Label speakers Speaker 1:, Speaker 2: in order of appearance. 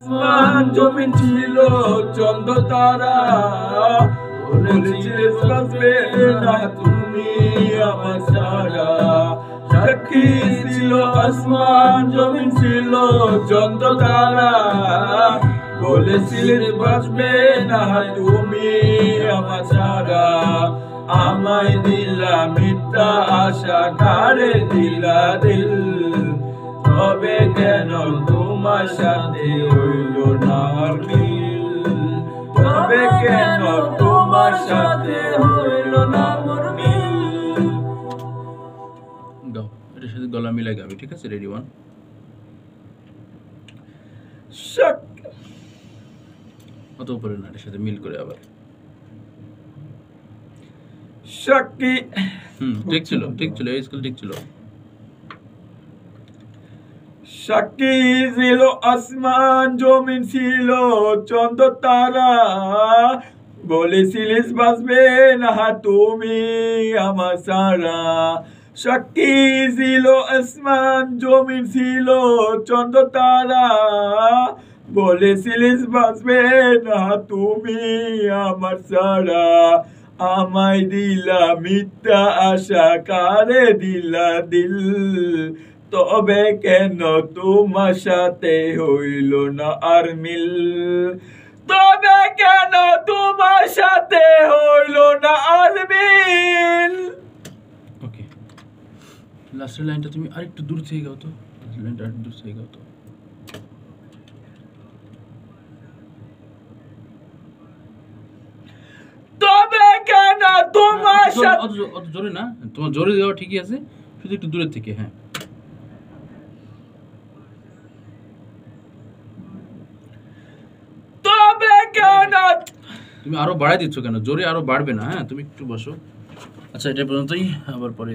Speaker 1: আসমান জমিন ছিল চন্দ্র তারা, বলেছিলে বাঁচবে না তুমি আমার ছাড়া। সাক্ষী ছিল আসমান জমিন ছিল চন্দ্র তারা, বলেছিলে বাঁচবে না তুমি আমার ছাড়া। আমায় দিলা মিথ্যা আশা, কারে দিলা দিল, তবে কেন তোমার সাথে হইল না মিল, তবে কেন তোমার সাথে হইল না মোর মিল।
Speaker 2: গাও, এটার সাথে গলা মিলাই গাবি, ঠিক আছে? রেডি, 1। অত উপরে না, এটার সাথে মিল করে আবার।
Speaker 1: সাক্ষী,
Speaker 2: ঠিক ছিল, ঠিক ছিল, এই স্কুল ঠিক ছিল।
Speaker 1: সাক্ষী ছিল আসমান জমিন ছিল চন্দ্র তারা, বলেছিলিস বাঁচবে না তুমি আমার ছাড়া। সাক্ষী ছিল আসমান জমিন ছিল চন্দ্র তারা, বলেছিলিস বাঁচবে না তুমি আমার ছাড়া। আমায় দিলা মিথ্যা আশা, কারে দিলা দিল, তবে কেন তোমার সাথে হইল না আর মিল, তবে কেন তোমার সাথে হইল না আর মিল।
Speaker 2: ওকে, লাস্টের লাইনটা তুমি আরেকটু দূর থেকে গাও তো, লাইনটা আরেকটু দূর থেকে গাও তো।
Speaker 1: তবে কেন তোমার সাথে,
Speaker 2: অত জোরে না, তোমার জোরে দেওয়া ঠিকই আছে, শুধু একটু দূরের থেকে। হ্যাঁ,
Speaker 1: তবে কেন
Speaker 2: তুমি আরো বাড়াই দিচ্ছ কেন? জোরে আরো বাড়বে না। হ্যাঁ, তুমি একটু বসো। আচ্ছা, এটা পর্যন্তই, আবার পরে